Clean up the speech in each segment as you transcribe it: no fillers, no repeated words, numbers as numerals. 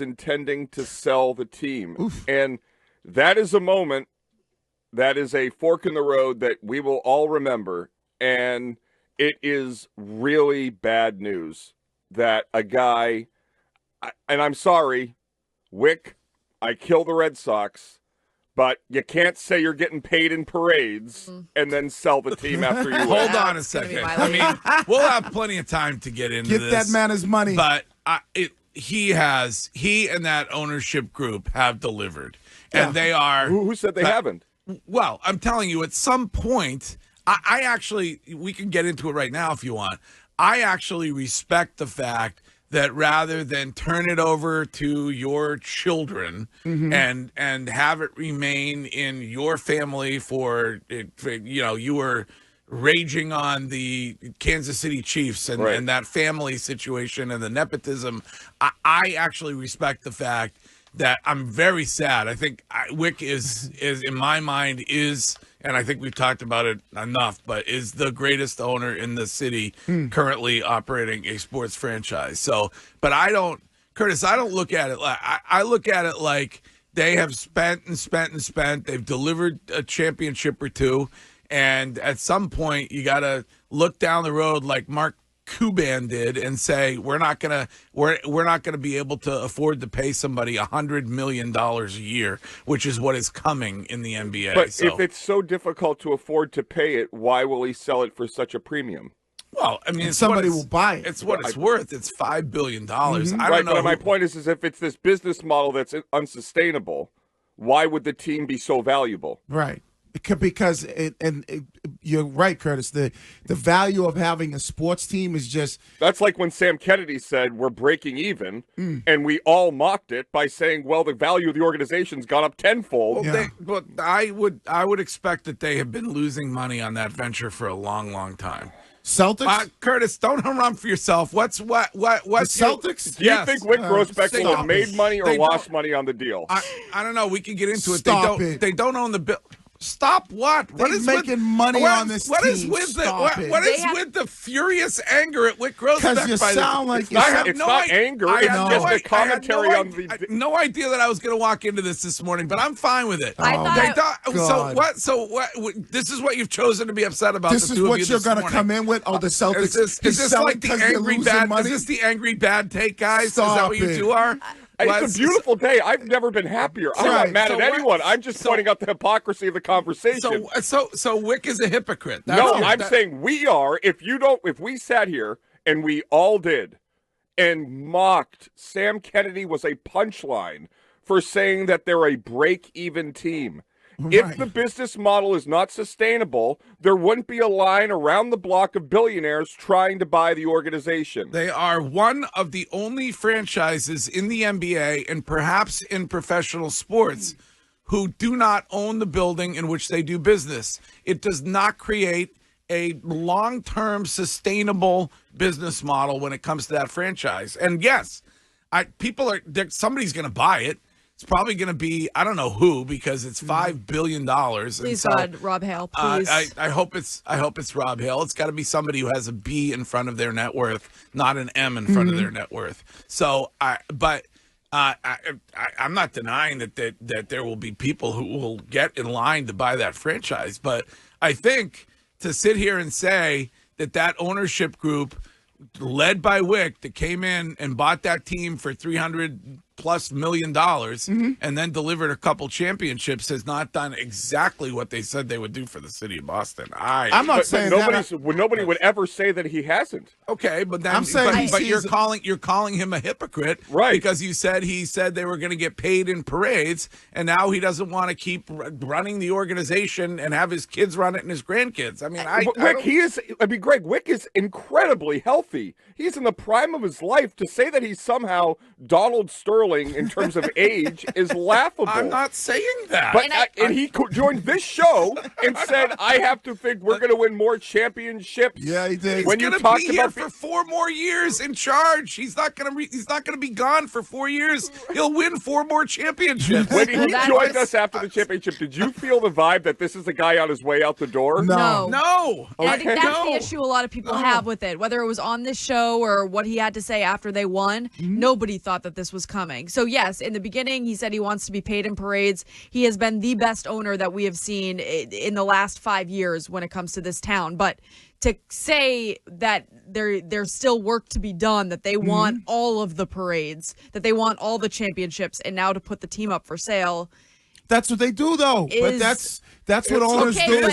intending to sell the team. Oof. And that is a moment, that is a fork in the road that we will all remember. And it is really bad news that a guy, and I'm sorry, Wyc, I kill the Red Sox, but you can't say you're getting paid in parades and then sell the team after you win. Hold on a second. I mean, we'll have plenty of time to get into this. Get that man his money. But he and that ownership group have delivered. And they are. Who said they haven't? Well, I'm telling you, at some point, I actually, we can get into it right now if you want. I actually respect the fact that rather than turn it over to your children and have it remain in your family for you were raging on the Kansas City Chiefs and that family situation and the nepotism. I actually respect the fact that I'm very sad. I think Wyc is in my mind and I think we've talked about it enough, but is the greatest owner in the city currently operating a sports franchise. So, but I don't look at it like, I look at it like they have spent and spent and spent. They've delivered a championship or two. And at some point you got to look down the road like Mark Cuban did and say we're not gonna be able to afford to pay somebody $100 million a year, which is what is coming in the NBA. But if it's so difficult to afford to pay it, why will he sell it for such a premium? Well, I mean, somebody will buy it. It's what it's worth. It's $5 billion. I don't know. But my point is if it's this business model that's unsustainable, why would the team be so valuable? Right. Because you're right, Curtis. The value of having a sports team is just. That's like when Sam Kennedy said we're breaking even, and we all mocked it by saying, "Well, the value of the organization's gone up tenfold." Well, but I would expect that they have been losing money on that venture for a long, long time. Celtics, Curtis, don't run for yourself. What's the Celtics? Do you think Wyc Grousbeck will have made money or lost money on the deal? I don't know. We can get into it. Stop They don't own the bill. Stop what? What is making money on this what team? Is with Stop the, it. what is with the furious anger at Wyc Grousbeck? Because you sound like it's not anger. It's just a commentary on the. I had no idea that I was going to walk into this morning, but I'm fine with it. So what? This is what you've chosen to be upset about. This is what you're going to come in with. Oh, the Celtics. Is this like the angry bad? Is this the angry bad take, guys? Stop is that what you two are? It's a beautiful day. I've never been happier. I'm not mad at anyone. I'm just pointing out the hypocrisy of the conversation. So Wyc is a hypocrite. I'm saying we are. If we sat here and we all did and mocked Sam Kennedy was a punchline for saying that they're a break-even team. Right. If the business model is not sustainable, there wouldn't be a line around the block of billionaires trying to buy the organization. They are one of the only franchises in the NBA and perhaps in professional sports who do not own the building in which they do business. It does not create a long-term sustainable business model when it comes to that franchise. And yes, somebody's going to buy it. It's probably going to be, I don't know who, because it's $5 billion. Please, God, Rob Hale, please. I hope it's Rob Hale. It's got to be somebody who has a B in front of their net worth, not an M in front of their net worth. So, I'm not denying that there will be people who will get in line to buy that franchise. But I think to sit here and say that ownership group led by Wyc that came in and bought that team for $300+ million and then delivered a couple championships has not done exactly what they said they would do for the city of Boston. I'm not saying nobody would ever say that he hasn't. Okay, but then but you're calling him a hypocrite, right? Because he said they were going to get paid in parades, and now he doesn't want to keep running the organization and have his kids run it and his grandkids. I mean, Greg, Wyc is incredibly healthy. He's in the prime of his life. To say that he's somehow Donald Sterling in terms of age is laughable. I'm not saying that. But and he joined this show and said, "I have to think we're going to win more championships." Yeah, he did. He's going to be here for 4 more years in charge. He's not going to be gone for 4 years. He'll win 4 more championships. When he joined us after the championship, did you feel the vibe that this is the guy on his way out the door? No. Okay. I think that's the issue a lot of people have with it. Whether it was on this show or what he had to say after they won, nobody thought that this was coming. doing. So yes, in the beginning, he said he wants to be paid in parades. He has been the best owner that we have seen in the last 5 years when it comes to this town. But to say that there's still work to be done, that they want all of the parades, that they want all the championships, and now to put the team up for sale. That's what they do, though. But that's what owners do.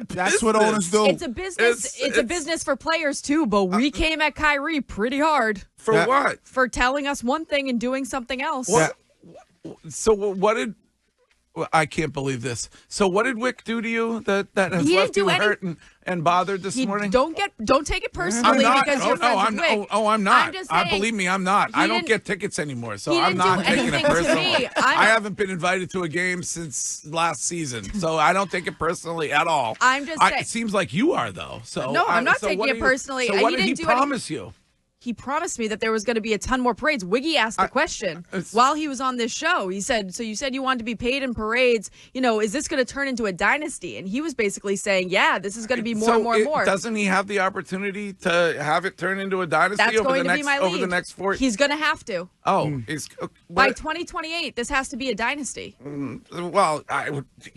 That's what owners do. It's a business. It's a business for players too. But we came at Kyrie pretty hard. For what? For telling us one thing and doing something else. So what did? Well, I can't believe this. So what did Wyc do to you that has left you hurt and bothered this morning? Don't take it personally because you're friends with Wyc. I'm not. I'm just saying, believe me, I'm not. I don't get tickets anymore, so I'm not taking it personally. I haven't been invited to a game since last season, so I don't take it personally at all. I'm just saying. It seems like you are, though. So no, I'm not taking it personally. So what did he promise you? He promised me that there was going to be a ton more parades. Wiggy asked the question while he was on this show. He said, so you said you wanted to be paid in parades. You know, is this going to turn into a dynasty? And he was basically saying, yeah, this is going to be more and more and more. Doesn't he have the opportunity to have it turn into a dynasty That's over going the to next be my lead. over the next 4 years? He's going to have to. Oh, by 2028, this has to be a dynasty. Well,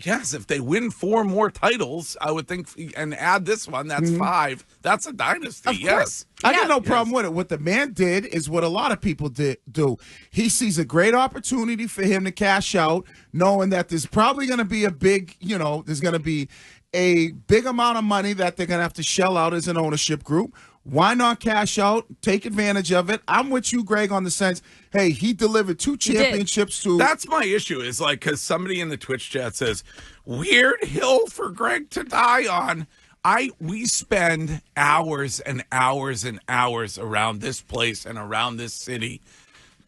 yes, if they win 4 more titles, I would think, and add this one, that's 5. That's a dynasty. Of course. I got no problem with it. What the man did is what a lot of people do. He sees a great opportunity for him to cash out, knowing that there's probably going to be a big, there's going to be a big amount of money that they're going to have to shell out as an ownership group. Why not cash out, take advantage of it? I'm with you, Greg, on the sense, hey, he delivered 2 championships to. That's my issue, is like, because somebody in the Twitch chat says, weird hill for Greg to die on. We spend hours and hours and hours around this place and around this city,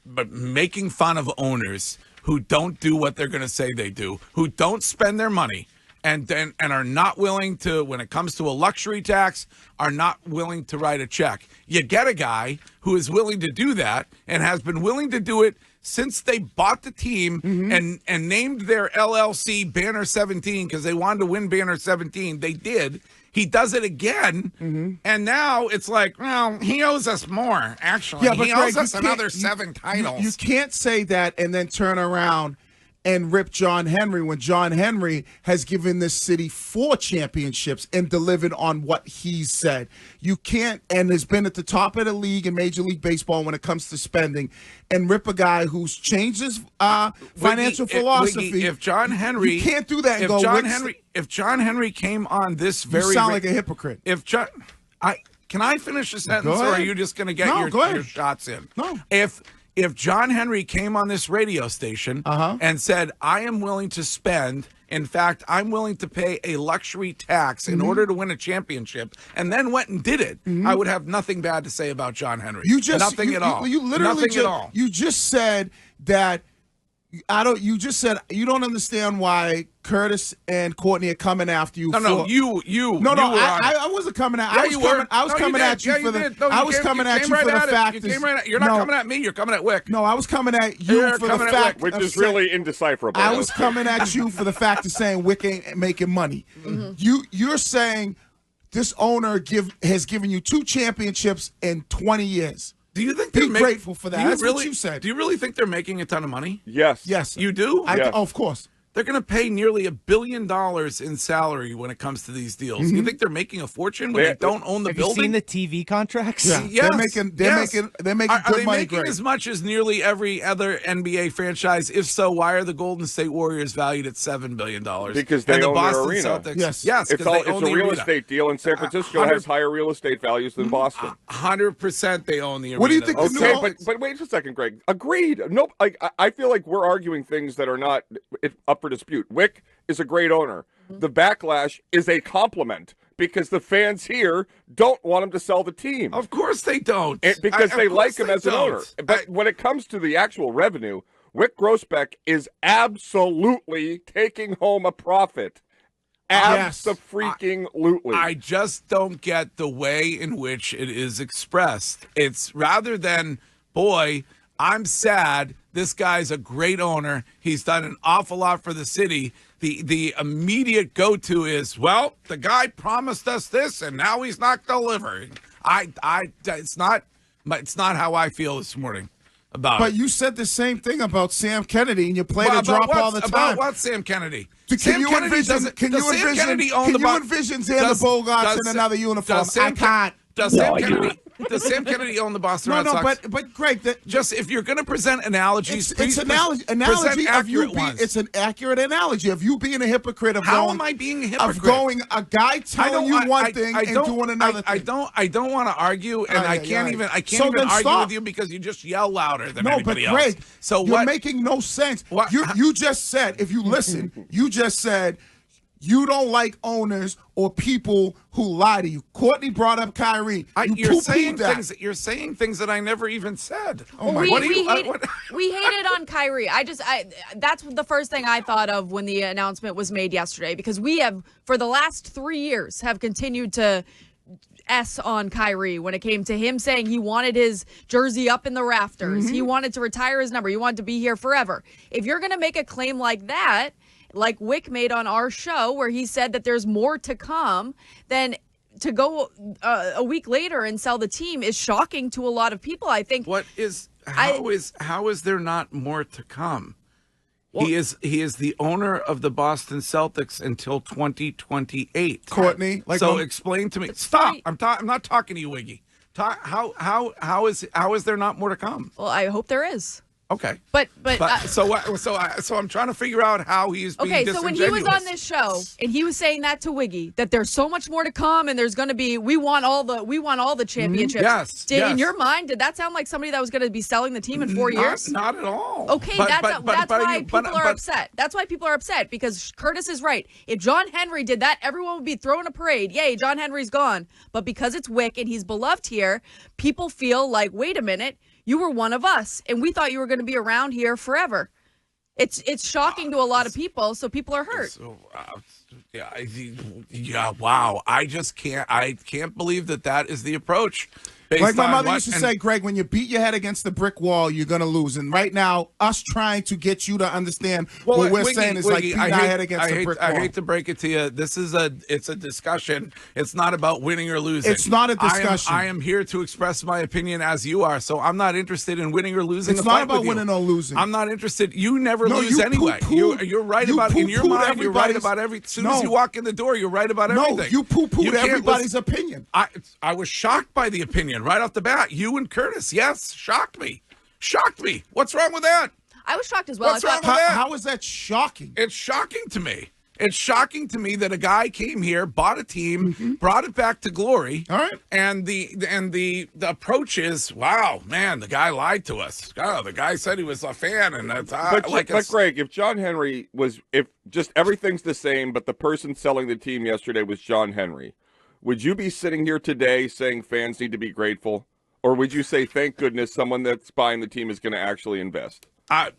but making fun of owners who don't do what they're going to say they do, who don't spend their money, and are not willing to, when it comes to a luxury tax, are not willing to write a check. You get a guy who is willing to do that and has been willing to do it since they bought the team and named their LLC Banner 17 because they wanted to win Banner 17. They did. He does it again, and now it's like, well, he owes us more, actually. Yeah, but he Greg, owes us another 7 titles. You can't say that and then turn around and rip John Henry when John Henry has given this city 4 championships and delivered on what he said. You can't, and has been at the top of the league in Major League Baseball when it comes to spending, and rip a guy who's changed his financial philosophy. If John Henry, you can't do that. If John Henry came on this very, you sound like a hypocrite. Can I finish the sentence, or are you just going to get your shots in? No. If John Henry came on this radio station and said, I am willing to spend, in fact, I'm willing to pay a luxury tax in order to win a championship, and then went and did it, I would have nothing bad to say about John Henry. Nothing at all. You literally nothing at all. You just said that you just said you don't understand why Curtis and Courtney are coming after you. I wasn't coming at. Yeah, I was coming at you for the. I was coming at you for the fact. You're not coming at me. You're coming at Wyc. No, I was coming at you for the fact, which is really indecipherable. I was coming at you for the fact of saying Wyc ain't making money. You're saying this owner has given you 2 championships in 20 years. Do you think they're grateful for that? That's really, what you said. Do you really think they're making a ton of money? Yes. Yes. You do? Yes. Of course. They're going to pay nearly $1 billion in salary when it comes to these deals. You think they're making a fortune when they don't own the building? Have you seen the TV contracts? Yeah. Yes. They're making Are good they money. making as much as nearly every other NBA franchise? If so, why are the Golden State Warriors valued at $7 billion? Because they own Boston their arena. Celtics, Yes. It's a real estate deal, and San Francisco has higher real estate values than Boston. 100% they own the arena. What do you think? Okay, but wait a second, Greg. Agreed. Nope. I feel like we're arguing things that are not up for dispute. Wyc is a great owner. The backlash is a compliment because the fans here don't want him to sell the team. Of course they don't. Because they like him as an owner. But when it comes to the actual revenue, Wyc Grousbeck is absolutely taking home a profit. Abso-freaking-lutely. I just don't get the way in which it is expressed. It's rather than, boy, I'm sad. This guy's a great owner. He's done an awful lot for the city. The immediate go-to is, well, the guy promised us this, and now he's not delivering. It's not how I feel this morning. about But it. you said the same thing about Sam Kennedy, and you play the About drop all the time. About what, Sam Kennedy? Can Sam you Kennedy envision? doesn't- Can does you Sam envision? Kennedy own Can the you envision Xander Bogaerts in another uniform? I can't. Does Sam Kennedy? Does Sam Kennedy own the Boston Red Sox? but Greg, Just if you're going to present analogies, it's present analogy of you accurate ones. It's an accurate analogy of you being a hypocrite. How am I being a hypocrite? Of going a guy telling you one thing and doing another thing. I don't want to argue, and I can't even So argue stop. with you because you just yell louder than No, but anybody else. Greg, So you're what? making no sense. What- You just said, if you listen, you just said you don't like owners or people who lie to you. Courtney brought up Kyrie. You're saying that. things. You're saying things that I never even said. Oh my we, What do you? we hated on Kyrie. That's the first thing I thought of when the announcement was made yesterday, because we have, for the last 3 years, have continued to S on Kyrie when it came to him saying he wanted his jersey up in the rafters. He wanted to retire his number. He wanted to be here forever. If you're going to make a claim like that, like Wyc made on our show, where he said that there's more to come, then to go a week later and sell the team is shocking to a lot of people. I think. How is there not more to come? Well, he is the owner of the Boston Celtics until 2028. Courtney, explain to me. Stop. I'm not talking to you, Wiggy. How is there not more to come? Well, I hope there is. Okay. But So I'm trying to figure out how he's being okay. So when he was on this show and he was saying that to Wiggy, that there's so much more to come and there's going to be, we want all the championships. Yes. In your mind, did that sound like somebody that was going to be selling the team in 4 years? Not at all. Okay, that's why people are upset. That's why people are upset, because Curtis is right. If John Henry did that, everyone would be throwing a parade. Yay, John Henry's gone. But because it's Wyc and he's beloved here, people feel like, wait a minute, you were one of us, and we thought you were going to be around here forever. It's shocking to a lot of people, so people are hurt. Wow. I can't believe that is the approach. Like my mother used to say, Greg, when you beat your head against the brick wall, you're going to lose. And right now, us trying to get you to understand what we're saying is like beating our head against the brick wall. I hate to break it to you. It's a discussion. It's not about winning or losing. It's not a discussion. I am here to express my opinion as you are. So I'm not interested in winning or losing. It's not about winning or losing. I'm not interested. You never lose anyway. You're right about, in your mind, you're right about everything. As soon as you walk in the door, you're right about everything. No, you poo-pooed everybody's opinion. I was shocked by the opinion right off the bat. You and Curtis, yes, shocked me. What's wrong with that? I was shocked as well. What's wrong with that? How is that shocking? It's shocking to me. It's shocking to me that a guy came here, bought a team, brought it back to glory. All right. And the approach is, wow, man, the guy lied to us. Oh, the guy said he was a fan, and that's but Greg, if John Henry if just everything's the same, but the person selling the team yesterday was John Henry, would you be sitting here today saying fans need to be grateful? Or would you say, thank goodness someone that's buying the team is going to actually invest?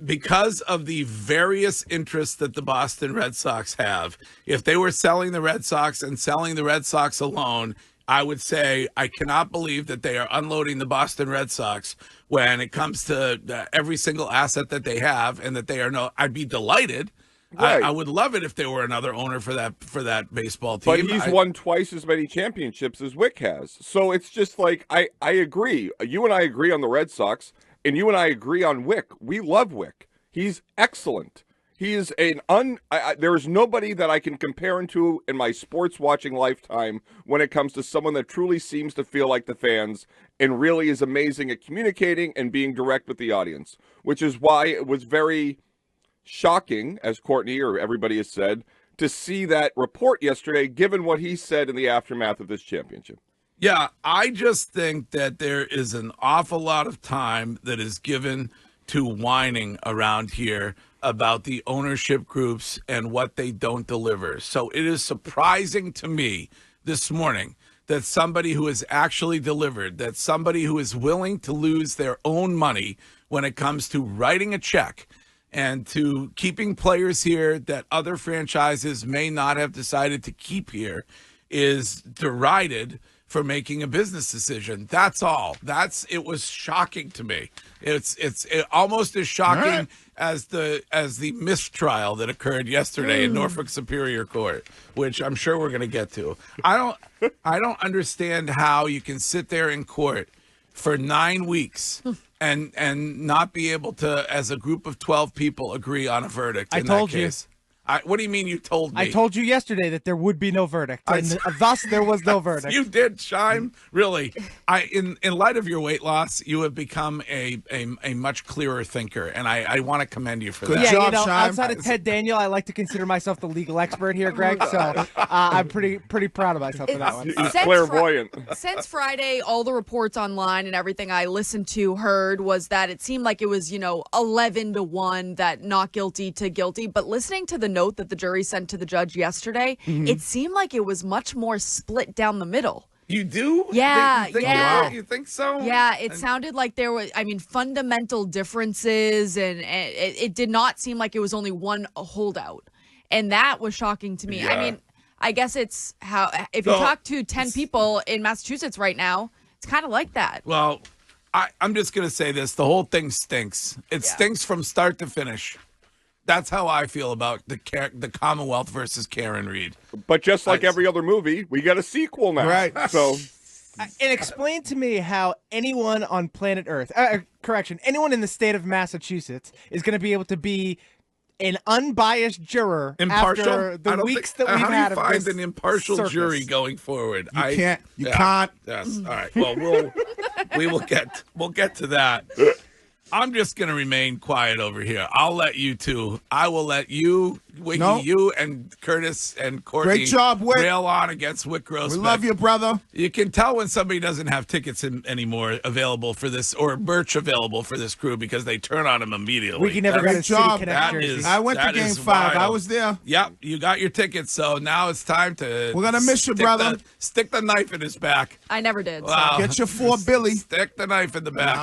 Because of the various interests that the Boston Red Sox have, if they were selling the Red Sox and selling the Red Sox alone, I would say I cannot believe that they are unloading the Boston Red Sox when it comes to every single asset that they have, and that they are I'd be delighted. Right. I would love it if there were another owner for that baseball team. But he's won twice as many championships as Wyc has. So it's just like, I agree. You and I agree on the Red Sox, and you and I agree on Wyc. We love Wyc. He's excellent. He is there is nobody that I can compare him to in my sports watching lifetime when it comes to someone that truly seems to feel like the fans and really is amazing at communicating and being direct with the audience, which is why it was very shocking, as Courtney or everybody has said, to see that report yesterday, given what he said in the aftermath of this championship. Yeah, I just think that there is an awful lot of time that is given to whining around here about the ownership groups and what they don't deliver. So it is surprising to me this morning that somebody who has actually delivered, that somebody who is willing to lose their own money when it comes to writing a check and to keeping players here that other franchises may not have decided to keep here, is derided for making a business decision. That's all. It was shocking to me. It's almost as shocking as the mistrial that occurred yesterday in Norfolk Superior Court, which I'm sure we're going to get to. I don't understand how you can sit there in court for 9 weeks and not be able to, as a group of 12 people, agree on a verdict. I told you. What do you mean you told me? I told you yesterday that there would be no verdict, and thus there was no verdict. You did, Shime. Really. In light of your weight loss, you have become a much clearer thinker, and I want to commend you for that. Yeah, job, you know, Shime. outside of Ted Daniel, I like to consider myself the legal expert here, Greg. So I'm pretty proud of myself for that one. He's clairvoyant. Since Friday, all the reports online and everything I listened to, heard, was that it seemed like it was, 11-1 that not guilty to guilty. But listening to the note that the jury sent to the judge yesterday, it seemed like it was much more split down the middle. You do? Yeah, you think, yeah. You think so? Yeah, it sounded like there was, fundamental differences, and it did not seem like it was only one holdout. And that was shocking to me. Yeah. I guess it's how, if you talk to 10 people in Massachusetts right now, it's kind of like that. Well, I'm just going to say this. The whole thing stinks. It stinks from start to finish. That's how I feel about the Commonwealth versus Karen Reed. But just like every other movie, we got a sequel now. Right. So, And explain to me how anyone on planet Earth, anyone in the state of Massachusetts is going to be able to be an unbiased juror Impartial? after the weeks that we've how had do you of find this an impartial circus? jury going forward? You can't. You can't. Yes. All right. Well, we'll get to that. I'm just going to remain quiet over here. I'll let you two. I will let you, Wiki, you and Curtis and Courtney Great job, Wyc. rail on against Wyc Grousbeck. We love you, brother. You can tell when somebody doesn't have tickets anymore available for this, or merch available for this crew, because they turn on them immediately. We never got a Great City job. Connect That jersey. is- I went to that Game is 5. I wild. was there. Yep, you got your tickets, so now it's time to. We're gonna miss you, stick brother. Stick the knife in his back. I never did. So. Wow. Get your 4 Billy. Stick the knife in the back.